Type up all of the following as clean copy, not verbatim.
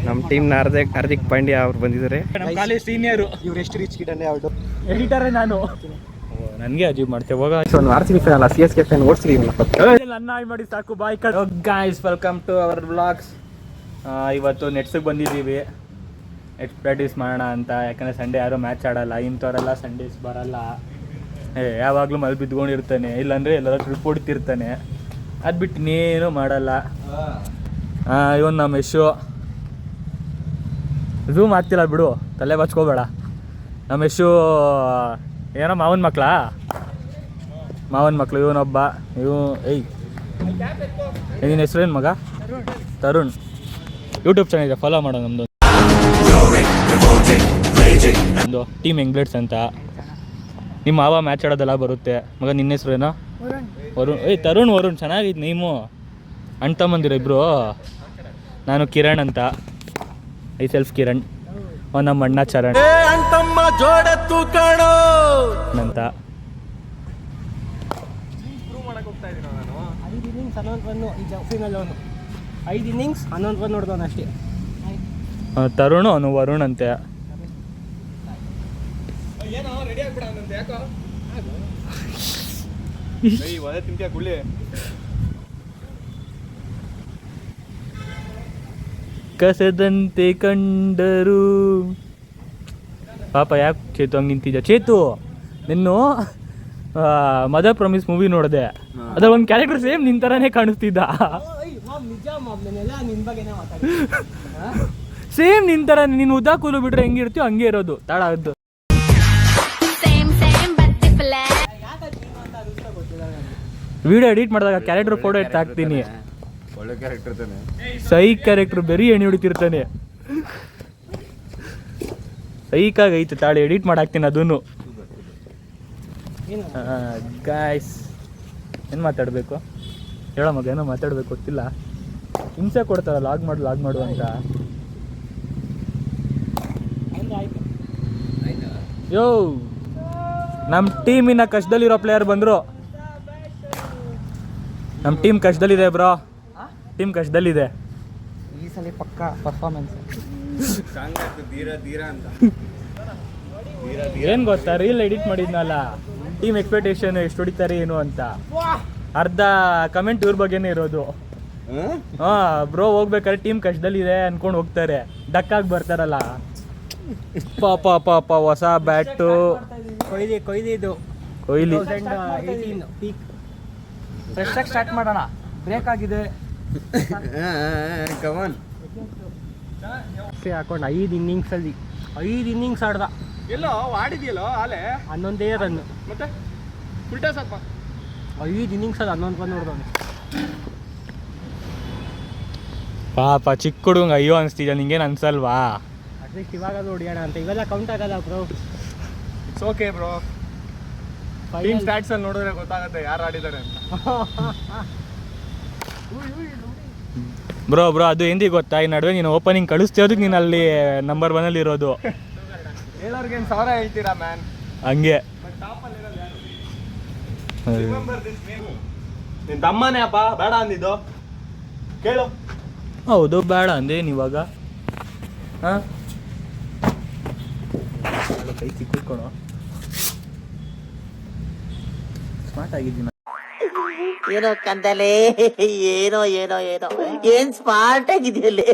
ನಮ್ಮ ಟೀಮ್ ಹಾರ್ದಿಕ್ ಪಾಂಡ್ಯ ಅವ್ರು ಬಂದಿದ್ದಾರೆ. ನಮ್ಮ ಕಾಲೇಜ್ ಸೀನಿಯರು ಇವ್ರು ಎಷ್ಟು ರಿಚ್ ಕಿಡನ್ನೇ ಔಟ್ ಎಡಿಟರೇ ನಾನು. ನನಗೆ ಅಜೀವ್ ಮಾಡ್ತೇವೆ ಹೋಗ. ಒಂದು RCB ಫ್ಯಾನ್ ಅಲ್ಲ, CSK ಫ್ಯಾನ್. ಓಡಿಸ್ಲಿ ನನ್ನ ಆಯ್ ಮಾಡಿ ಸಾಕು ಬಾಯ್ ಕಟ್. Guys, welcome to our vlogs. ಇವತ್ತು ನೆಟ್ಸಿಗೆ ಬಂದಿದ್ದೀವಿ ನೆಟ್ ಪ್ರಾಕ್ಟೀಸ್ ಮಾಡೋಣ ಅಂತ. ಯಾಕಂದರೆ ಸಂಡೇ ಯಾರೂ ಮ್ಯಾಚ್ ಆಡಲ್ಲ, ಇಂಥವರೆಲ್ಲ ಸಂಡೇಸ್ ಬರಲ್ಲ. ಯಾವಾಗಲೂ ಮಲ್ಲಿ ಬಿದ್ಕೊಂಡಿರ್ತಾನೆ, ಇಲ್ಲಾಂದರೆ ಎಲ್ಲರೂ ಟ್ರಿಪ್ ಹೊಡಿತಿರ್ತಾನೆ. ಅದು ಬಿಟ್ಟು ಇನ್ನೇನು ಮಾಡಲ್ಲ. ಇವನು ನಮ್ಮ ಯಶು. ಝೂಮ್ ಆಗ್ತಿಲ್ಲ ಬಿಡು, ತಲೆ ಬಚ್ಕೋಬೇಡ. ನಮ್ಮ ಯಶು ಏನೋ ಮಾವನ ಮಕ್ಕಳು ಇವನೊಬ್ಬ. ನಿನ್ನ ಹೆಸರೇನು ಮಗ? ತರುಣ್. ಯೂಟ್ಯೂಬ್ ಚಾನಲ್ ಇದೆ, ಫಾಲೋ ಮಾಡೋ ನಮ್ಮದು. ನಮ್ಮದು ಟೀಮ್ ಎಂಗ್ಲೇಟ್ಸ್ ಅಂತ. ನಿಮ್ಮ ಮಾವ ಮ್ಯಾಚ್ ಆಡೋದೆಲ್ಲ ಬರುತ್ತೆ. ಮಗ ನಿನ್ನ ಹೆಸರೇನೋ? ವರುಣ್. ತರುಣ್ ಚೆನ್ನಾಗಿದ್ದು ನೀವು ಅಣ್ಣ ತಮ್ಮಂದಿರ ಇಬ್ಬರು. ನಾನು ಕಿರಣ್ ಅಂತ, ಐ ಸೆಲ್ಫ್ ಕಿರಣ್. ನಮ್ಮ ಅಣ್ಣ ಚರಣ್ ಅಂತ. 5 ಇನ್ನಿಂಗ್ಸ್ 11 ರನ್ ನೋಡ್ದವನು ಅಷ್ಟೇ. ತರುಣ್, ಅವನು ವರುಣ್ ಅಂತೆ. ಕಸದಂತೆ ಕಂಡರು ಪಾಪ. ಯಾಕೆ ಚೇತು ಹಂಗೆ ನಿಂತಿದ್ದ? ಚೇತು, ನಿನ್ನು ಮದರ್ ಪ್ರಾಮಿಸ್ ಮೂವಿ ನೋಡಿದೆ, ಅದ್ರ ಒಂದು ಕ್ಯಾರೆಕ್ಟರ್ ಸೇಮ್ ನಿನ್ ಥರನೇ ಕಾಣಿಸ್ತಿದ್ದ. ಸೇಮ್ ನಿನ್ ಥರ. ನೀನು ಉದಾ ಕೂಲು ಬಿಟ್ರೆ ಹೆಂಗಿರ್ತೀಯೋ ಹಂಗೆ ಇರೋದು. ತಾಳದ್ದು ವಿಡಿಯೋ ಎಡಿಟ್ ಮಾಡಿದಾಗ ಕ್ಯಾರೆಕ್ಟರ್ ಫೋಟೋ ಎತ್ತಿ ಹಾಕ್ತೀನಿ. ಒಳ್ಳೆ ಕ್ಯಾರೆಕ್ಟರ್ ತಾನೆ, ಸೈಕ್ ಕ್ಯಾರೆಕ್ಟರ್, ಬೆರಿ ಎಣ್ಣೆ ಹೊಡಿತಿರ್ತಾನೆ. ಸೈಕಾಗೈತೆ, ತಾಳಿ ಎಡಿಟ್ ಮಾಡಾಕ್ತೀನಿ ಅದನ್ನು. ಗಾಯ್ಸ್, ಏನು ಮಾತಾಡಬೇಕು ಹೇಳೋ ಮಗ? ಏನೋ ಮಾತಾಡ್ಬೇಕು, ಗೊತ್ತಿಲ್ಲ. ಹಿಂಸೆ ಕೊಡ್ತಾರ ಲಾಗ್ ಮಾಡು ಅಂತ. ಯೋ, ನಮ್ಮ ಟೀಮಿನ ಕಷ್ಟದಲ್ಲಿರೋ ಪ್ಲೇಯರ್ ಬಂದರು. ನಮ್ಮ ಟೀಮ್ ಕಷ್ಟದಲ್ಲಿದೆ ಬ್ರೋ, ಟೀಮ್ ಕಷ್ಟದಲ್ಲಿದೆ. ಈ ಸಲ ಪಕ್ಕಾ ಪರ್ಫಾರ್ಮೆನ್ಸ್. ಏನು ಗೊತ್ತಾ, ರೀಲ್ ಎಡಿಟ್ ಮಾಡಿದ್ನಲ್ಲ, ಟೀಮ್ ಎಕ್ಸ್ಪೆಕ್ಟೇಷನ್ ಎಷ್ಟು ಹೊಡಿತಾರೆ ಏನು ಅಂತ. ಅರ್ಧ ಕಮೆಂಟ್ ಇವ್ರ ಬಗ್ಗೆನೇ ಇರೋದು. ಬ್ರೋ ಹೋಗ್ಬೇಕಾದ್ರೆ ಟೀಮ್ ಕಷ್ಟದಲ್ಲಿದೆ ಅನ್ಕೊಂಡು ಹೋಗ್ತಾರೆ, ಡಕ್ಕಾಗಿ ಬರ್ತಾರಲ್ಲ. ಪಾಪ ಹೊಸ ಬ್ಯಾಟು ಕೊಹ್ಲಿ. ಫ್ರೆಶ್ ಆಗಿ ಸ್ಟಾರ್ಟ್ ಮಾಡೋಣ. ಬ್ರೇಕ್ ಆಗಿದೆ. ಹಾಕೊಂಡು 5 ಇನ್ನಿಂಗ್ಸಲ್ಲಿ 5 ಇನ್ನಿಂಗ್ಸ್ ಆಡ್ದ. ಎಲ್ಲೋ ಆಡಿದ್ಯಲ್ಲೋ ಆಲೆ 11 ರನ್. ಮತ್ತೆ ಉಲ್ಟಾ ಸ್ವಲ್ಪ 5 ಇನ್ನಿಂಗ್ಸ್ ಅಲ್ಲಿ 11 ರನ್ ನೋಡ್ದವನು. ಪಾಪ ಚಿಕ್ಕ ಹುಡುಗ ಅಯ್ಯೋ ಅನಿಸ್ತಿದ್ಯಾ? ನಿಂಗೇನು ಅನ್ಸಲ್ವಾ? ಅಟ್ಲೀಸ್ಟ್ ಇವಾಗ ಹೊಡಿಯೋಣ ಅಂತ. ಇವೆಲ್ಲ ಕೌಂಟ್ ಆಗಲ್ಲ bro. It's okay bro. Team stats ಅಲ್ಲಿ ನೋಡಿದ್ರೆ ಗೊತ್ತಾಗುತ್ತೆ ಯಾರು ಆಡಿದ್ದಾರೆ ಅಂತ. ಬ್ರೋ ಅದು ಎಂದಿ ಗೊತ್ತಾ, ಈ ನಡುವೆ ನೀನು ಓಪನಿಂಗ್ ಕಳಿಸ್ತಿರೋದಕ್ಕೆ ನೀನು ಅಲ್ಲಿ ನಂಬರ್ 1 ಅಲ್ಲಿ ಇರೋದು. ಹೇಳೋರ್ಗೆ 1000 ಹೇಳ್ತೀರಾ ಮ್ಯಾನ್? ಹಂಗೆ ನಿನ್ ತಮ್ಮನೇ ಅಪ್ಪ ಬೇಡ ಅಂದಿದ್ದು ಕೇಳು. ಹೌದು, ಬೇಡ ಅಂದೇನು ಇವಾಗ. ಕೈ ಸಿಕ್ಕಿಟ್ಕೊಳೋ. ಸ್ಮಾರ್ಟ್ ಆಗಿದ್ದೀನಿ. ಏನೋ ಕಂದಲೆ, ಏನೋ ಏನ್ ಸ್ಮಾರ್ಟ್ ಆಗಿದೆಯಲ್ಲಿ.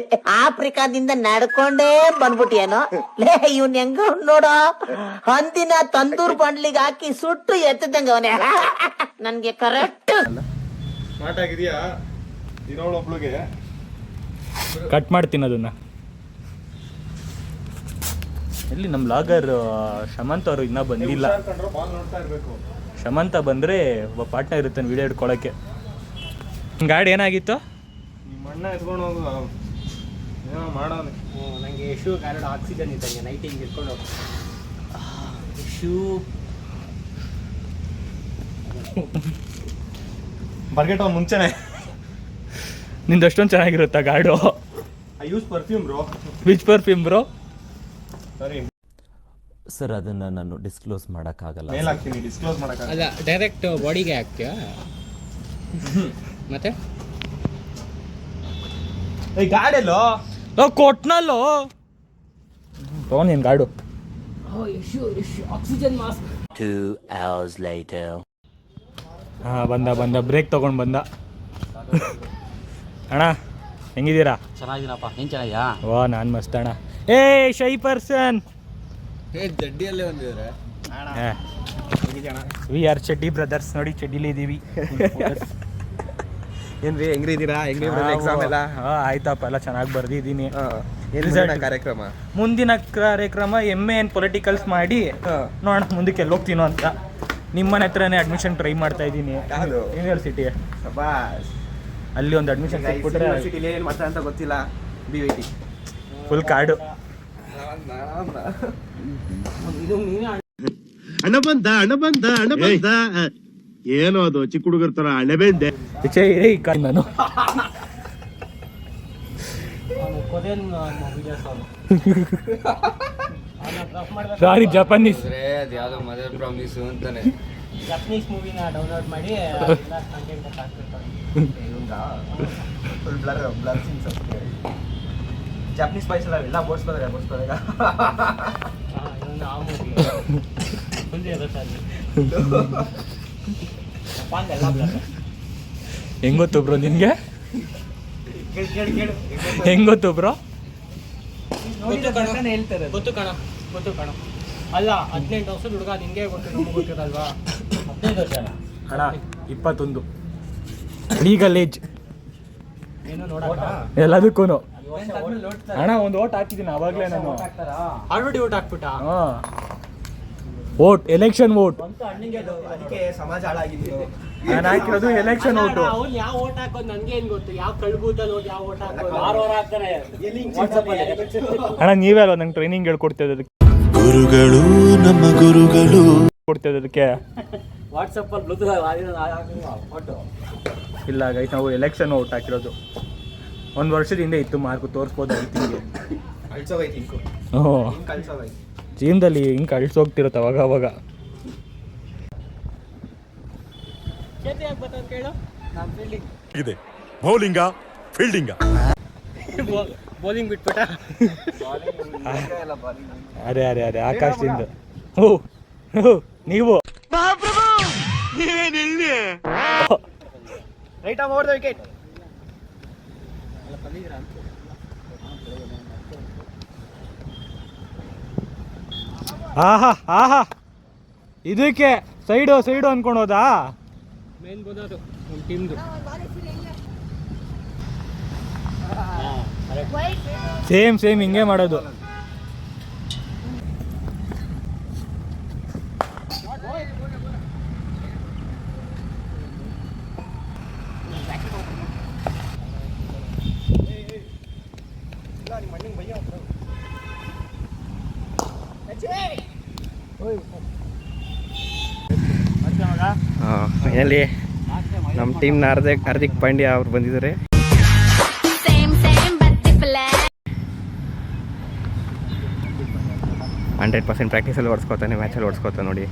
ಆಫ್ರಿಕಾದಿಂದ ನಡ್ಕೊಂಡೇ ಬಂದ್ಬಿಟ್ಟಿಯೇನೋ ಲೇ. ಇವ್ನ ಹೆಂಗ ನೋಡೋ, ಹಂದಿನ ತಂದೂರ್ ಬಂಡ್ಲಿಗೆ ಹಾಕಿ ಸುಟ್ಟು ಎತ್ತದಂಗ ಅವನೇ. ನನ್ಗೆ ಕರೆಕ್ಟ್ ಸ್ಮಾರ್ಟ್ ಆಗಿದೆಯಾ? ಇನ್ನೊಬ್ಳಿಗೆ ಕಟ್ ಮಾಡ್ತೀನಿ ಅದನ್ನ. ಎಲ್ಲಿ ನಮ್ಮ ಲಾಗರ್ ಶಮಂತ್ ಅವರು ಇನ್ನೂ ಬಂದಿಲ್ಲ. ಶಮಂತ ಬಂದರೆ ಒಬ್ಬ ಪಾರ್ಟ್ನರ್ ಇರುತ್ತೆ ವಿಡಿಯೋ ಹಿಡ್ಕೊಳಕ್ಕೆ. ಗಾಡಿ ಏನಾಗಿತ್ತು? ನಿಮ್ಮ ಅಣ್ಣ ಎತ್ಕೊಂಡು ಹೋಗು, ಏನೋ ಮಾಡೋನು. ನನಗೆ ಯಶು ಗಾಡಿ ಆಕ್ಸಿಜನ್ ಇದ್ದಂಗೆ ನೈಟ್ ಹಿಂಗೆ ಇಟ್ಕೊಂಡು ಯಶು ಬರ್ಗೆಟ್ ಅವ್ನು ಮುಂಚೆನೆ. ನಿಂದು ಅಷ್ಟೊಂದು ಚೆನ್ನಾಗಿರುತ್ತಾ ಗಾಡು? I use perfume bro. Which perfume bro? ಸರಿ ಸರ್, ಅದನ್ನು ನಾನು ಡಿಸ್ಕ್ಲೋಸ್ ಮಾಡೋಕ್ಕಾಗಲ್ಲ. ಮೇಲ್ ಹಾಕ್ತೀನಿ, ಡಿಸ್ಕ್ಲೋಸ್ ಮಾಡೋಕ್ಕಾಗಲ್ಲ. ಅಲ್ಲ, ಡೈರೆಕ್ಟ್ ಬಾಡಿಗೆ ಹಾಕ್ತೀಯಾ? ಮತ್ತೆ ಈ ಗಾಡಿಯಲ್ಲೋ ಕೊಟ್ನಲ್ಲೋ ತಗೊಂಡು ನೀನು ಗಾಡು. Oxygen mask. 2 hours later. ಹಾಂ ಬಂದ ಬ್ರೇಕ್ ತೊಗೊಂಡು ಬಂದ. ಅಣ್ಣ ಹೆಂಗಿದ್ದೀರಾ? ಚೆನ್ನಾಗಿದ್ದೀನಪ್ಪ, ನೀನು ಚೆನ್ನಾಗಿಯಾ? ವಾ ನಾನು ಮಸ್ತ್ ಅಣ್ಣ. ಏ ಶೈ ಪರ್ಸನ್ ಜಡ್ಡಿಯಲ್ಲೇ ಬಂದಿದ್ದಾರೆ. ವಿ ಆರ್ ಚಡ್ಡಿ ಬ್ರದರ್ಸ್. ನೋಡಿ ಚಡ್ಡಿಲಿ ಇದ್ದೀವಿ. ಏನ್ರಿ ಹೆಂಗ್ರಿ ಇದ್ದೀರಾ? ಹೆಂಗ್ರಿ ಎಕ್ಸಾಮ್ ಎಲ್ಲ? ಆಯ್ತಪ್ಪ, ಎಲ್ಲ ಚೆನ್ನಾಗಿ ಬರ್ದಿದ್ದೀನಿ. ಕಾರ್ಯಕ್ರಮ ಮುಂದಿನ ಕಾರ್ಯಕ್ರಮ MA ಇನ್ ಪೊಲಿಟಿಕಲ್ಸ್ ಮಾಡಿ ನೋಡೋಣ ಮುಂದಕ್ಕೆ ಎಲ್ಲಿ ಹೋಗ್ತೀನೋ ಅಂತ. ನಿಮ್ಮನೆ ಹತ್ರನೇ ಅಡ್ಮಿಷನ್ ಟ್ರೈ ಮಾಡ್ತಾ ಇದ್ದೀನಿ ಯೂನಿವರ್ಸಿಟಿ. ಅಲ್ಲಿ ಒಂದು ಅಡ್ಮಿಷನ್ ಸಿಕ್ಬಿಟ್ರೆ ಯೂನಿವರ್ಸಿಟಿಲಿ ಏನು ಮಾಡ್ತಾರೆ ಅಂತ ಗೊತ್ತಿಲ್ಲ. BVT full card. ಹಣ ಬಂದ ಏನೋ ಅದು ಚಿಕ್ಕ ಹುಡುಗರ ತರ ಹಣೆಬೆಂದೆ ನಾನು ಸಾರಿ ಜಪಾನೀಸ್ ಯಾವ್ದೋ ಮದರ್ ಪ್ರಾಮಿಸ್ ಅಂತಾನೆ ಜಪನೀಸ್ ಮೂವಿನ ಡೌನ್ಲೋಡ್ ಮಾಡಿ full blur scenes. Japanese boys ಎಲ್ಲ ಬೋಡ್ಸ್ಕೋದ್ರೆ ಆ ಮೂವಿ ಮುಂದೆ ಇರುತ್ತೆ ಅಲ್ಲಿ. ಜಪಾನ್ ಎಲ್ಲ ಬ್ಲರ್. ಹೆಂಗ್ ಗೊತ್ತು ಬ್ರೋ ನಿನ್ಗೆ? ಹೆಂಗ್ ಗೊತ್ತು ಬ್ರೋ? ಗೊತ್ತು ಕಣ. ಅಲ್ಲ 18 ವರ್ಷದ ಹುಡುಗ ನಿಂಗೆ ಗೊತ್ತು, ನಮ್ಗೆ ಗೊತ್ತಿರಲ್ವಾ? 15 ವರ್ಷ ಅಣ್ಣ 21 ಲೀಗಲ್ ಏಜ್ ಏನು ನೋಡೋಣ. ಎಲ್ಲದಕ್ಕೂ ಅಣ್ಣ ಒಂದು ಓಟ್ ಹಾಕಿದ್ದೀನಿ ಅವಾಗಲೇ ನಾನು. ಆಲ್ರೆಡಿ ಓಟ್ ಹಾಕ್ಬಿಟ್ಟ. ಹಾಂ ವೋಟ್, ಎಲೆಕ್ಷನ್ ವೋಟ್. ಅದಕ್ಕೆ ಸಮಾಜ ಹಾಳಾಗಿದ್ದು. ನಾನು ಹಾಕಿರೋದು ಎಲೆಕ್ಷನ್ ವೋಟು. ಅವ್ನು ಯಾವ ಓಟ್ ಹಾಕೋದು ನನಗೆ ಏನು ಗೊತ್ತು? ಯಾವ ಕಳ್ಬೂತಲ್ಲಿ ಹೋಗಿ ಯಾವ ಓಟ್ ಹಾಕೋದು? 6 ವಾರ ಹಾಕ್ತಾರೆ ವಾಟ್ಸಪ್ಪಲ್ಲಿ. ಅಣ್ಣ ನೀವೇ ಅಲ್ವಾ ನಂಗೆ ಟ್ರೈನಿಂಗ್ ಹೇಳ್ಕೊಡ್ತಿದ್ದಕ್ಕೆ? ಗುರುಗಳು ನಮ್ಮ ಗುರುಗಳು ಕೊಡ್ತಿದ್ದಕ್ಕೆ ವಾಟ್ಸಪ್ಪಲ್ಲಿ ಬ್ಲೂಟೂತ್ ಫೋಟೋ ಇಲ್ಲ ಗೈಸ್, ನಾವು ಎಲೆಕ್ಷನ್ ವೋಟ್ ಹಾಕಿರೋದು. 1 ವರ್ಷದ ಹಿಂದೆ ಇತ್ತು ಮಾರ್ಕು, ತೋರಿಸ್ಬೋದು ಐತಿಂಗೆ. ಕಳ್ಸೋಗೈತಿ ಹ್ಞೂ ಕಳ್ಸೋಗೈತಿ. ಜೀವನದಲ್ಲಿ ಹಿಂಗೆ ಕಳ್ಸೋಗ್ತಿರುತ್ತೆ ಅವಾಗ. ಚೇತಿ ಯಾಕೆ ಬರ್ತಾನೆ ಕೇಳು? ನಾನು ಫೀಲ್ಡಿಂಗ್ ಇದೆ ಬೌಲಿಂಗ ಫೀಲ್ಡಿಂಗ ಬೌಲಿಂಗ್ ಬಿಟ್ಬಿಟ್ಟ. ಅರೆ ಆಕಾಶದಿಂದ. ಓ ನೀವು ರೈಟ್ ಓವರ್ ದ ವಿಕೆಟ್. ಆಹಾ ಇದಕ್ಕೆ ಸೈಡು ಅನ್ಕೊಳೋದಾ? ಮೇನ್ ಬೋಲರು ನಮ್ಮ ಟೀಮ್ದು. ಸೇಮ್ ಹಿಂಗೆ ಮಾಡೋದು. ಫೈನಲಿ ನಮ್ಮ ಟೀಮ್ನ ಹಾರ್ದಿಕ್ ಪಾಂಡ್ಯ ಅವ್ರು ಬಂದಿದ್ದಾರೆ. 100% ಪ್ರಾಕ್ಟೀಸಲ್ಲಿ ಓಡಿಸ್ಕೋತಾನೆ, ಮ್ಯಾಚಲ್ಲಿ ಓಡಿಸ್ಕೋತಾನೆ ನೋಡಿ.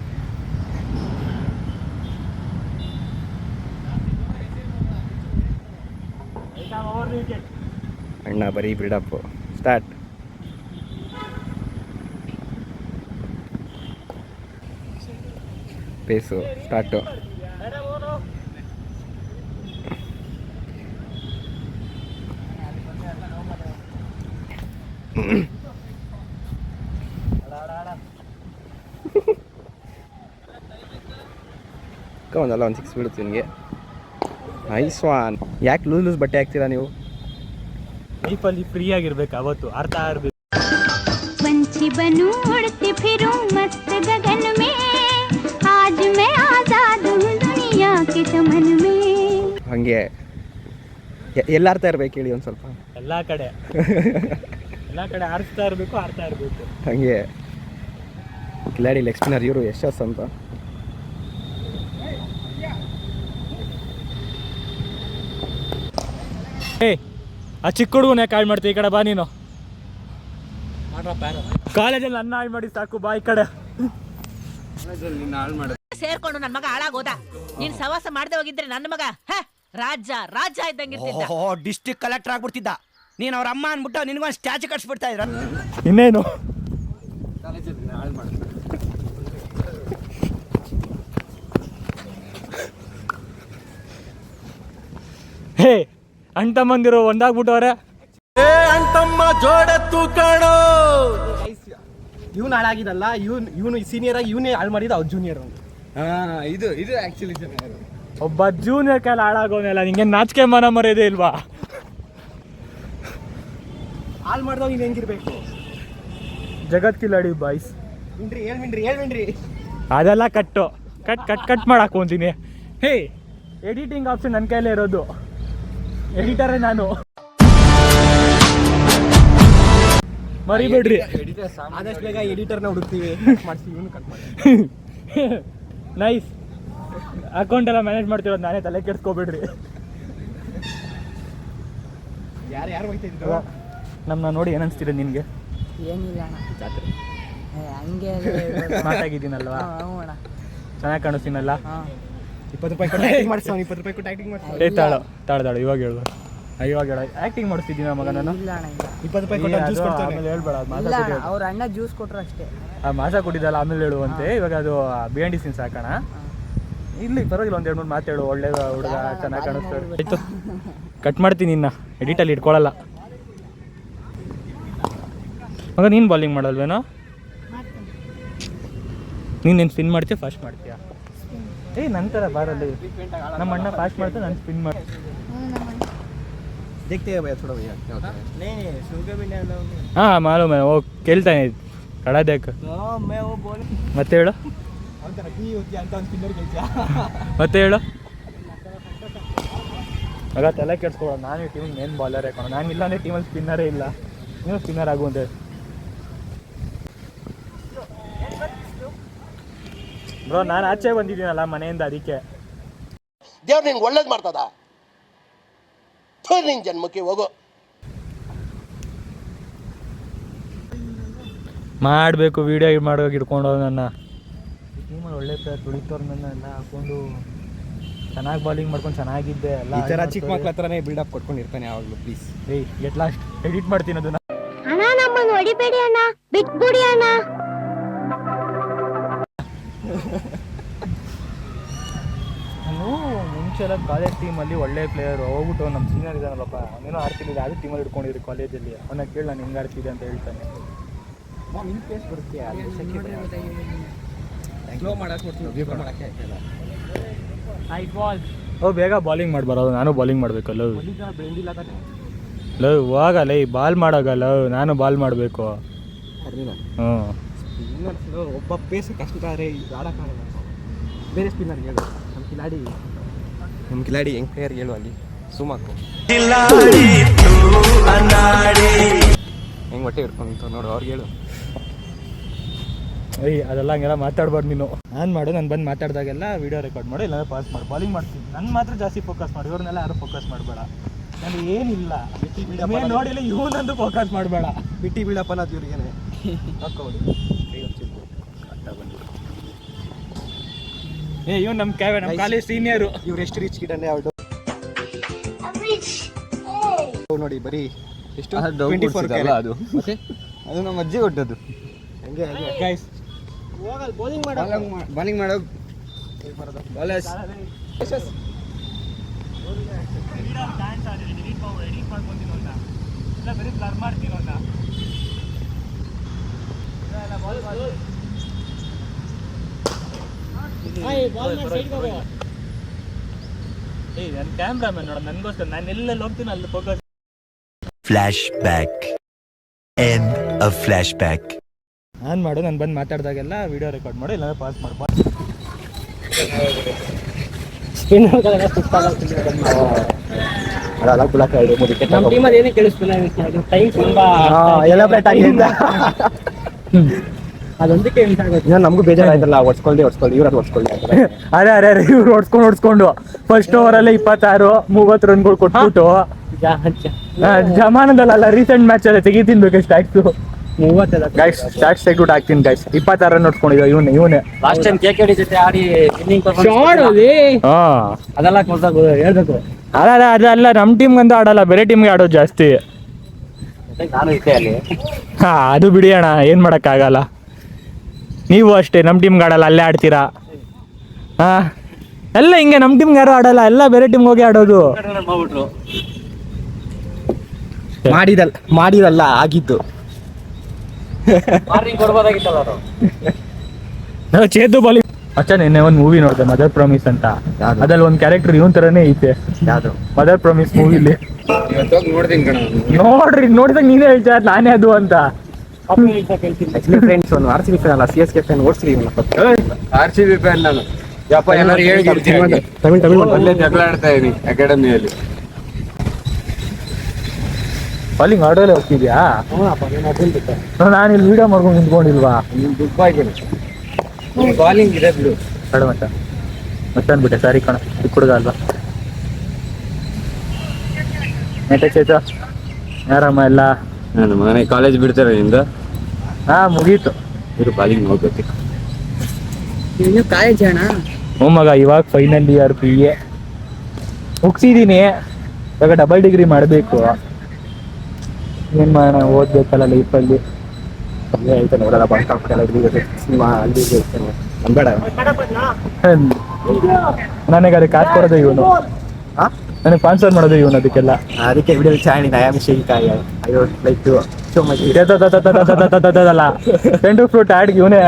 ಅಣ್ಣ ಬರೀ ಬಿಲ್ಡಪ್ ಸ್ಟಾರ್ಟ್. Phase start. ಒಂದಲ್ಲ ಒಂದು 6 ಬೀಳುತ್ತೆ ನಿನಗೆ. Nice one. ಯಾಕೆ ಲೂಸ್ ಬಟ್ಟೆ ಹಾಕ್ತೀರಾ ನೀವು? ಲೈಫಲ್ಲಿ ಫ್ರೀ ಆಗಿರ್ಬೇಕು, ಅವತ್ತು ಅರ್ಥ ಇರಬೇಕು. पंछी बनूं उड़ती फिरूं मस्त गगन में आज मैं आजाद हूँ दुनिया के चमन में. ಹಾಗೆ ಎಲ್ಲ ಅರ್ಥ ಇರ್ಬೇಕು ಹೇಳಿ ಒಂದು ಸ್ವಲ್ಪ. ಎಲ್ಲ ಕಡೆ ಆರಿಸ್ತಾ ಇರಬೇಕು, ಆಡ್ತಾ ಇರಬೇಕು. ಹಾಗೆ ಕಿಲಾಡಿ ಲೆಗ್ ಸ್ಪಿನ್ನರ್ ಇವರು ಯಶಸ್ ಅಂತ. ಆ ಚಿಕ್ಕ ಹುಡುಗನ ಯಾಕೆ ಹಾಳು ಮಾಡ್ತೀವಿ? ಈ ಕಡೆ ಬಾ ನೀನು. ಕಾಲೇಜಲ್ಲಿ ನನ್ನ ಹಾಳು ಮಾಡಿ ಸಾಕು, ಬಾ ಈ ಕಡೆ. ಸೇರ್ಕೊಂಡು ನನ್ ಮಗ ಹಾಳಾಗೋದ. ನೀನ್ ಸವಾಸ ಮಾಡದೆ ಹೋಗಿದ್ರೆ ನನ್ನ ಮಗ ರಾಜ ಇದ್ದಂಗಿರ್ತಿದ್ದ. District collector ಆಗ್ಬಿಡ್ತಿದ್ದ. ನೀನ್ ಅವ್ರ ಅಮ್ಮ ಅನ್ಬಿಟ್ಟು ನಿನ್ಗೊಂದು ಸ್ಟ್ಯಾಚು ಕಟ್ಸ್ಬಿಡ್ತಾ ಇದ್ರ. ಇನ್ನೇನು ಹೇ ಅಣ್ತಮ್ಮಂದಿರು ಒಂದಾಗ್ಬಿಟ್ಟವ್ರೆ. ಅಂತಮ್ಮ ಜೋಡೆತ್ತು ಕಾಣೋ. ಇವ್ನು ಹಾಳಾಗಿದಲ್ಲ, ಇವನು ಸೀನಿಯರ್ ಆಗಿ ಇವನೇ ಹಾಳು ಮಾಡಿದ ಅವ್ರ ಜೂನಿಯರ್. ಇದು ಆಕ್ಚುಲಿ ಒಬ್ಬ ಜೂನಿಯರ್ ಕಾಲ ಹಾಳಾಗೋನೆಲ್ಲ ನಿಂಗೆ ನಾಚಿಕೆ ಮನ ಮರ್ಯಾದೆ ಇಲ್ವಾ? ಹಾಳು ಮಾಡ್ದವ್ ನೀನು ಹೆಂಗಿರ್ಬೇಕು? ಜಗತ್ ಕಿಲಾಡಿ ಬಾಯ್ಸ್. ಹೇಳ್ಬಿಡ್ರಿ ಅದೆಲ್ಲ ಕಟ್ ಮಾಡಾಕೊಂತೀನಿ. ಹೇ ಎಡಿಟಿಂಗ್ ಆಪ್ಷನ್ ನನ್ನ ಕೈಲೇ ಇರೋದು, ಎಡಿಟರೇ ನಾನು, ಮರಿಬೇಡ್ರಿ. ಆದಷ್ಟು ಬೇಗ ಎಡಿಟರ್ನ ಹುಡುಕ್ತೀವಿ, ಮಾಡಿಸಿ ಇವನು ಕಟ್ ಮಾಡಿ. ನೈಸ್. ಅಕೌಂಟ್ ಎಲ್ಲ ಮ್ಯಾನೇಜ್ ಮಾಡ್ತಿರೋದು ನಾನೇ, ತಲೆ ಕೆಡ್ಸ್ಕೊಬೇಡ್ರಿ. ಯಾರು ಹೋಗ್ತಾ ಇದ್ರು ನಮ್ಮನ್ನ ನೋಡಿ ಏನು ಅನಿಸ್ತಿದೆ ನಿನಗೆ? ಏನಿಲ್ಲ ಜಾತ್ರೆ ಹಂಗೆ ಮಾತಾಗಿದ್ದೀನಲ್ವಾ, ಚೆನ್ನಾಗಿ ಕಾಣಿಸ್ತೀನಲ್ಲ. 20 ರೂಪಾಯಿ ಕೊಟ್ಟು ಆಕ್ಟಿಂಗ್ ಮಾಡಿಸ್ತಾವ. 20 ರೂಪಾಯಿ ಕೊಟ್ಟು ಆಕ್ಟಿಂಗ್ ಮಾಡಿಸ್ತಾವ. ತಾಳು ಇವಾಗ ಹೇಳು ಆಕ್ಟಿಂಗ್ ಮಾಡಿಸ್ತಿದ್ದೀನ ಮಗ ನಾನು. 20 ರೂಪಾಯಿ ಕೊಟ್ಟು ಜ್ಯೂಸ್ ಕೊಡ್ತಾನೆ. ಆಮೇಲೆ ಹೇಳ್ಬೇಡ, ಅವ್ರ ಅಣ್ಣ ಜ್ಯೂಸ್ ಕೊಟ್ರು ಅಷ್ಟೇ. ಆ ಮಾಸ ಕೊಟ್ಟಿದ್ದಲ್ಲ ಆಮೇಲೆ ಹೇಳುವಂತೆ. ಇವಾಗ ಅದು ಬಿಯಾಂಡಿ ಸೀನ್ಸ್ ಹಾಕೋಣ. ಇಲ್ಲಿ ಪರವಾಗಿಲ್ಲ, ಒಂದ್ 2-3 ಮಾತೇಳು. ಒಳ್ಳೆ ಹುಡುಗ, ಚೆನ್ನಾಗಿ ಕಾಣಿಸ್ತಾರೆ. ಆಯ್ತು, ಕಟ್ ಮಾಡ್ತೀನಿ. ಇನ್ನ ಎಡಿಟಲ್ಲಿ ಇಟ್ಕೊಳ್ಳಲ್ಲ ಮಗ. ನೀನು ಬಾಲಿಂಗ್ ಮಾಡಲ್ವೇನೋ? ನೀನು ಸ್ಪಿನ್ ಮಾಡ್ತೀಯ ಫಾಸ್ಟ್ ಮಾಡ್ತೀಯಾ? ನಂತರ ಬಾರಲ್ಲಿ ನಮ್ಮ ಅಣ್ಣ ಫಾಸ್ಟ್ ಮಾಡ್ತಾ ನಾನು ಸ್ಪಿನ್ ಮಾಡ್ತೀನಿ. हाँ मालूम है, वो खेलता है खड़ा देख. ಮತ್ತೆ ಹೇಳು ಮಗ, ತಲೆ ಕೆಡ್ಸ್ಕೊಳ. ನಾನು ಈ ಟೀಮಿಗೆ ಮೇನ್ ಬಾಲರೇ ಕಣ. ನಾನು ಇಲ್ಲ ಅಂದರೆ ಟೀಮಲ್ಲಿ ಸ್ಪಿನ್ನರೇ ಇಲ್ಲ. ನೀವು ಸ್ಪಿನ್ನರ್ ಆಗುವಂತೆ. ಬ್ರೋ, ನಾನು ಆಚೆ ಬಂದಿದ್ದೀನಲ್ಲ ಮನೆಯಿಂದ, ಅದಕ್ಕೆ. ದೇವ್ರು ನಿಂಗೆ ಒಳ್ಳೇದು ಮಾಡ್ತದ. ನಿನ್ ಜನ್ಮಕ್ಕೆ ಹೋಗೋ. ಮಾಡಬೇಕು ವಿಡಿಯೋ ಮಾಡೋಗಿ ಇಟ್ಕೊಂಡು ನನ್ನ ಟೀಮಲ್ಲಿ ಒಳ್ಳೆ ಪ್ಲೇಯರ್ ತುಳಿತವ್ರು ನನ್ನ ಎಲ್ಲ ಹಾಕೊಂಡು ಚೆನ್ನಾಗಿ ಬಾಲಿಂಗ್ ಮಾಡ್ಕೊಂಡು ಚೆನ್ನಾಗಿದ್ದೆ ಎಲ್ಲ. ಈ ಥರ ಚಿಕ್ಕ ಮಕ್ಳ ಹತ್ರನೇ ಬಿಲ್ಡಪ್ ಕೊಟ್ಕೊಂಡಿರ್ತಾನೆ ಯಾವಾಗಲೂ. ಪ್ಲೀಸ್ ಗೆಟ್ ಲಾಸ್ಟ್ ಎಡಿಟ್ ಮಾಡ್ತೀನಿ ಅದನ್ನ. ಅಣ್ಣ ನಮ್ಮನ್ನು ಹೊಡಿಬೇಡಿ ಅಣ್ಣ, ಬಿಟ್ಬಿಡಿ ಅಣ್ಣ. ನಾನು ಮುಂಚೆ ಎಲ್ಲ ಕಾಲೇಜ್ ಟೀಮಲ್ಲಿ ಒಳ್ಳೆ ಪ್ಲೇಯರು. ಹೋಗ್ಬಿಟ್ಟು ನಮ್ಮ ಸೀನಿಯರ್ ಇದ್ದಾನಲ್ಲಪ್ಪ, ಅವನೇನೋ ಆಡ್ತಿದ್ದೆ, ಅದು ಟೀಮಲ್ಲಿ ಇಟ್ಕೊಂಡಿದ್ರು ಕಾಲೇಜಲ್ಲಿ. ಅವನ್ನ ಕೇಳಿ ನಾನು ಹೆಂಗೆ ಆಡ್ತಿದ್ದೆ ಅಂತ ಹೇಳ್ತಾನೆ. ನಿನ್ನ ಪ್ಲೇಸ್ ಬರುತ್ತೆ. ಸ್ಲೋ ಮಾಡೋಕ್ಕೆ ಬೇಗ ಬಾಲಿಂಗ್ ಮಾಡಿ ಬರೋದು. ನಾನು ಬಾಲಿಂಗ್ ಮಾಡಬೇಕಲ್ಲ. ಲವ್ ಹೋಗಲ್ಲ, ಈ ಬಾಲ್ ಮಾಡೋಗಲ್ಲ. ನಾನು ಬಾಲ್ ಮಾಡಬೇಕು. ಒಬ್ಬ ಪೇಸ್ ಕಷ್ಟ ಆದರೆ ಆಡೋಕ್ಕಾಗಲ್ಲ. ಬೇರೆ ಸ್ಪಿನ್ನರ್ ಹೇಳು. ನಮ್ಮ ಕಿಲಾಡಿ ಹೆಂಗ್ ಪ್ಲೇಯರ್ ಹೇಳು ಅಲ್ಲಿ. ಸುಮಾಕು ಹೆಂಗ್ ಹೊಟ್ಟೆ ಹಿಡ್ಕೊಂಡು ನೋಡು, ಅವ್ರಿಗೆ ಹೇಳು. ಅದೆಲ್ಲ ಹಂಗೆಲ್ಲ ಮಾತಾಡ್ಬಾರ್ದು ನೀನು. ನಾನು ಮಾಡು, ನಾನು ಬಂದು ಮಾತಾಡಿದಾಗೆಲ್ಲ ವೀಡಿಯೋ ರೆಕಾರ್ಡ್ ಮಾಡು, ಇಲ್ಲಾಂದ್ರೆ ಪಾಸ್ ಮಾಡು. ಬಾಲಿಂಗ್ ಮಾಡ್ತೀನಿ. ನನ್ನ ಮಾತ್ರ ಜಾಸ್ತಿ ಫೋಕಸ್ ಮಾಡು, ಇವ್ರನ್ನೆಲ್ಲ ಯಾರು ಫೋಕಸ್ ಮಾಡಬೇಡ. ನಾನು ಏನಿಲ್ಲ ನೋಡಿಲ್ಲ, ಇವನಂದು ಫೋಕಸ್ ಮಾಡಬೇಡ. ಬಿಟ್ಟಿ ಬೀಳಪ್ಪ ಅನ್ನೋದು ಇವ್ರಿಗೇನೆ. ಇವ್ ನಮ್ಮ ಕಾಲೇಜ್ ಸೀನಿಯರು. ಇವ್ರು ಎಷ್ಟು ರಿಚ್ ಕಿಡನ್ನೇ ಅವ್ರು ನೋಡಿ. ಬರೀ ಎಷ್ಟು 24 ಅಲ್ಲ ಅದು. ಅದು ನಮ್ಮ ಅಜ್ಜಿ ಕೊಟ್ಟದ್ದು. ಹಂಗೆ ಗೈಸ್ ಬೌಲಿಂಗ್ ಮಾಡೋ ಬಾಲರ್ಸ್. ನನ್ನ ಕ್ಯಾಮ್ರಾಮನ್ ನೋಡ, ನನಗೋಸ್ಕರ ನಾನು ಎಲ್ಲೆಲ್ಲಿ ಹೋಗ್ತೀನಿ ಅಲ್ಲಿ focus. Flashback. End of flashback. ನಾನು ಮಾಡು, ನಾನು ಬಂದು ಮಾತಾಡಿದಾಗೆಲ್ಲ ವೀಡಿಯೋ ರೆಕಾರ್ಡ್ ಮಾಡು, ಇಲ್ಲಾಂದ್ರೆ ಪಾಸ್ ಮಾಡು. ನಮ್ಮ ಟೀಮಲ್ಲಿ ಏನೇ ಕೇಳಿಸ್ತಿಲ್ಲ. ಟೈಮ್ ತುಂಬಾ ಎಲಾಬ್ರೇಟ್ ಆಗಿಲ್ಲ. ಅದೊಂದಕ್ಕೆ ನಮಗೂ ಬೇಜಾರಾಯ್ತಲ್ಲ. ಹೊಡ್ಸ್ಕೊಳ್ಳಿ ಇವ್ರು ಅದು ಹೊಡ್ಸ್ಕೊಳ್ಳಿ. ಅರೆ ಇವ್ರು ಹೊಡ್ಸ್ಕೊಂಡು ಫಸ್ಟ್ ಓವರಲ್ಲೇ 26-30 ರನ್ಗಳು ಕೊಟ್ಬಿಟ್ಟು ಜಮಾನದಲ್ಲ ರೀಸೆಂಟ್ ಮ್ಯಾಚ್ ಅಲ್ಲೇ ತೆಗಿತೀನಿ ಬೇಕಷ್ಟು ಆಯ್ತು. ಗೈಸ್ ಸ್ಟಾರ್ಟ್ ಸೆಕ್ಯೂಟ್ ಹಾಕ್ತೀನಿ ಗೈಸ್. 26 ರನ್ ನೋಡ್ಕೊಂಡಿದ್ದ ಇವನೇ ಲಾಸ್ಟ್ ಟೈಮ್ KKD ಜೊತೆ ಆಡಿ ವಿನ್ನಿಂಗ್ ಅದೆಲ್ಲ ಹೇಳ್ಬೇಕು. ಅದಲ್ಲ ನಮ್ಮ ಟೀಮ್ಗಂತೂ ಆಡಲ್ಲ, ಬೇರೆ ಟೀಮ್ಗೆ ಆಡೋದು ಜಾಸ್ತಿ. ನಾನು ಇದ್ದೆ ಅಲ್ಲಿ. ಹಾ ಅದು ಬಿಡಿ ಅಣ್ಣ, ಏನು ಮಾಡೋಕ್ಕಾಗಲ್ಲ. ನೀವು ಅಷ್ಟೇ ನಮ್ಮ ಟೀಮ್ಗೆ ಆಡಲ್ಲ, ಅಲ್ಲೇ ಆಡ್ತೀರಾ. ಹಾ ಎಲ್ಲ ಹಿಂಗೆ ನಮ್ಮ ಟೀಮ್ಗೆ ಯಾರು ಆಡಲ್ಲ, ಎಲ್ಲ ಬೇರೆ ಟೀಮ್ಗೆ ಹೋಗಿ ಆಡೋದು. ಮಾಡ್ಬಿಟ್ರು. ಮಾಡಿರಲ್ಲ ಆಗಿದ್ದು. ವಾರ್ನಿಂಗ್ ಕೊಡ್ಬೋದಾಗಿತ್ತಲ್ಲ ಅವರು. ಚೇತು ಬಾಲಿ ಅಚ್ಚ ನಿನ್ನೆ ಒಂದು ಮೂವಿ ನೋಡಿದೆ, ಮದರ್ ಪ್ರಾಮಿಸ್ ಅಂತ. ಅದ್ರಲ್ಲಿ ಒಂದು ಕ್ಯಾರೆಕ್ಟರ್ ಇವನ್ ತರನೇ ಐತೆ. ಯಾವುದು? ಮದರ್ ಪ್ರಾಮಿಸ್ ಮೂವಿಲಿ. ನೋಡ್ತೀನಿ ಕಣ. ನೋಡಿದಾಗ ನೀನೇ ಹೇಳ್ತಾ ನಾನೇ ಅದು ಅಂತ. ಫ್ರೆಂಡ್ಸ್ ಒಂದು RCB ಫ್ಯಾನ್ ಅಲ್ಲ, CSK ಫ್ಯಾನ್. ಓಡಿಸ್ರಿ RCB ಫ್ಯಾನ್ ನಾನು. ಯಪ್ಪ ಏನಾರು ಹೇಳಿ ತಮಿಳ್ ಒಳ್ಳೆ ಜಗಳ ಆಡ್ತಾ ಇದೀನಿ ಅಕಾಡೆಮಿಯಲ್ಲಿ. ಬಾಲಿಂಗ್ ಆಡೋಲೆ ಹೋಗ್ತಿದ್ಯಾ? ನಾನು ಇಲ್ಲಿ ವಿಡಿಯೋ ಮಾಡ್ಕೊಂಡು ನಿಂತ್ಕೊಂಡಿಲ್ವಾ? ಬಾಲಿಂಗ್ ಇದೆ ಬಿಡು. ಬೇಡ ಮತ್ತೆ ಅಂದ್ಬಿಟ್ಟೆ. ಸಾರಿ ಕಣ, ಚಿಕ್ಕ ಹುಡುಗ ಅಲ್ವಾ. ನೆಟ್ಟೆ ಚೇತ ಯಾರಮ್ಮ ಎಲ್ಲ? ನಾನು ಮನೆ ಕಾಲೇಜ್ ಬಿಡ್ತಾರೆ ನಿಂದು? ಹಾ ಮುಗೀತು. ಇದು ಬಾಲಿಂಗ್ ಹೋಗ್ಬೇಕು. ನೀವು ಕಾಲೇಜ್ ಅಣ್ಣ? ಹ್ಞೂ ಮಗ, ಇವಾಗ ಫೈನಲ್ ಇಯರ್ BA ಮುಗಿಸಿದ್ದೀನಿ. ಇವಾಗ ಡಬಲ್ ಡಿಗ್ರಿ ಮಾಡಬೇಕು. ಏನು ಮಾಡೋಣ, ಓದ್ಬೇಕಲ್ಲ ಲೈಫಲ್ಲಿ. ಆಯ್ತು ನೋಡಲ್ಲ ಸಿನಿಮಾ ಅಲ್ಲಿ ಬೇಡ. ನನಗೆ ಅದಕ್ಕೆ ಕಾಸು ಕೊಡೋದು ಇವನು. ನನಗೆ ಸ್ಪಾನ್ಸರ್ ಮಾಡೋದು ಇವನು ಅದಕ್ಕೆಲ್ಲ. ಅದಕ್ಕೆ ವಿಡಿಯೋ ಚಾನಲ್ ಐ ಆಮ್ ಶೇಖಾಯ್ I don't like to so much. ಇದಲ್ಲ ಫ್ರೆಂಡ್ ಫ್ರೂಟ್ ಆಡ್ಗೆ ಇವನೇ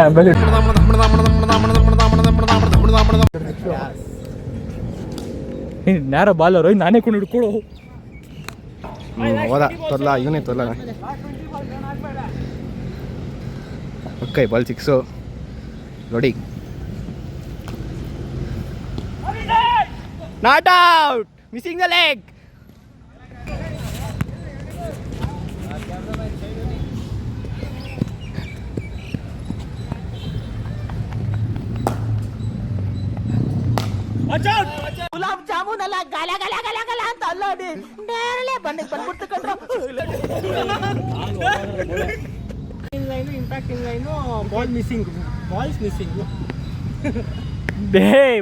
ಯಾರೋ ಬಾಲರು ನಾನೇ ಕೊಂಡು ಹಿಡ್ಕೊಳ್ಳೋ. ಹೋದ ತೊರ್ಲ ಇವನೇ ತೊರ್ಲ. ಓಕೆ ಬಾಲ್ 6 ನೋಡಿ. Not out, missing the leg. Gulab jamun ಅಲ್ಲ, ಗಲ ಗಲ ಗಲ ಗಲ ಅಂತ ಅಲ್ಲಾಡಿ ನೇರಳೆ ಬಂದ್ಬಿಡ್ತು ಕಣ್ರು.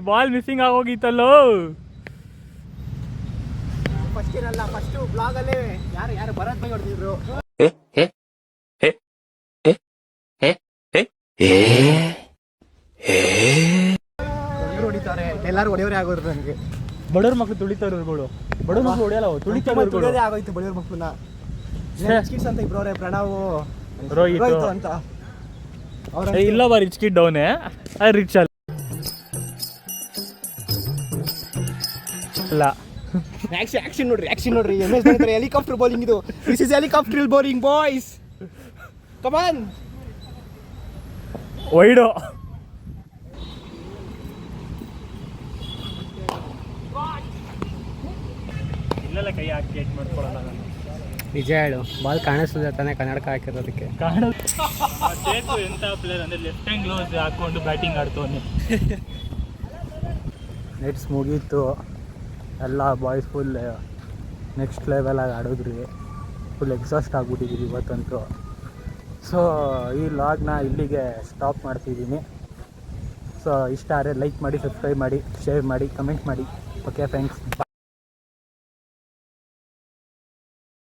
ಬಾಲ್ ಮಿಸ್ಸಿಂಗ್ ಆಗೋಗಿತ್ತಲ್ಲೋ. ಫಸ್ಟ್ ಇರಲ್ಲ, ಫಸ್ಟ್ ಬ್ಲಾಗ್ ಅಲ್ಲೇ ಯಾರು ಭರತ್ ಬೈ ಹೊಡೆದಿದ್ರು. ಹೊಡಿತಾರೆ ಎಲ್ಲಾರು ಹೊಡೆಯವರೇ ಆಗೋರು. ನನಗೆ ಬಡವ್ರ ಮಕ್ಳು ತುಳಿತಾರೆ ಇವ್ರುಗಳು. ಬಡವ್ರ ಮಕ್ಳು ಹೊಡೆಯಲ್ಲ, ತುಳಿತಾರೆ ಆಗೋಯ್ತು ಬಡವ್ರ ಮಕ್ಕಳನ್ನ. ಕಿಡ್ಸ್ ಅಂತ ಇಬ್ರವ್ರೆ, ಪ್ರಣವ್ ರೋಹಿತ್ ಅಂತ. ಇಲ್ಲ ಬಾ ರಿಚ್ ಕಿಡ್ ಡೌನೆ, ರಿಚ್ ಅಲ್ಲ. ಆಕ್ಷನ್ ನೋಡ್ರಿ MS ಧೋನಿ ಹೆಲಿಕಾಪ್ಟರ್ ಬೌಲಿಂಗ್ ಇದು. This is helicopter bowling boys, come on. Wide ಇಲ್ಲೆಲ್ಲ ಕೈ ಹಾಕಿ ಗೇಟ್ ಮಾಡ್ಕೊಳ್ಳಲ್ಲ ನಾನು. ನಿಜ ಹೇಳು, ಬಾಲ್ ಕಾಣಿಸ್ತದೆ ತಾನೇ ಕನ್ನಡಕ ಹಾಕಿರೋದಕ್ಕೆ. ಚೇತು ಎಂಥ ಪ್ಲೇಯರ್ ಅಂದರೆ ಲೆಫ್ಟ್ ಹ್ಯಾಂಡ್ ಗ್ಲೋಸ್ ಹಾಕ್ಕೊಂಡು ಬ್ಯಾಟಿಂಗ್ ಆಡ್ತವನೆ. ನೆಟ್ಸ್ ಮುಗೀತು, ಎಲ್ಲ ಬಾಯ್ಸ್ ಫುಲ್ ನೆಕ್ಸ್ಟ್ ಲೆವೆಲಾಗಿ ಆಡಿದ್ರಿ. ಫುಲ್ ಎಕ್ಸಾಸ್ಟ್ ಆಗಿಬಿಟ್ಟಿದ್ದೀವಿ ಇವತ್ತಂತೂ. ಸೊ ಈ ಲಾಗ್ನ ಇಲ್ಲಿಗೆ ಸ್ಟಾಪ್ ಮಾಡ್ತಿದ್ದೀನಿ. ಸೊ ಇಷ್ಟ ಆದರೆ ಲೈಕ್ ಮಾಡಿ, ಸಬ್ಸ್ಕ್ರೈಬ್ ಮಾಡಿ, ಶೇರ್ ಮಾಡಿ, ಕಮೆಂಟ್ ಮಾಡಿ. Okay friends.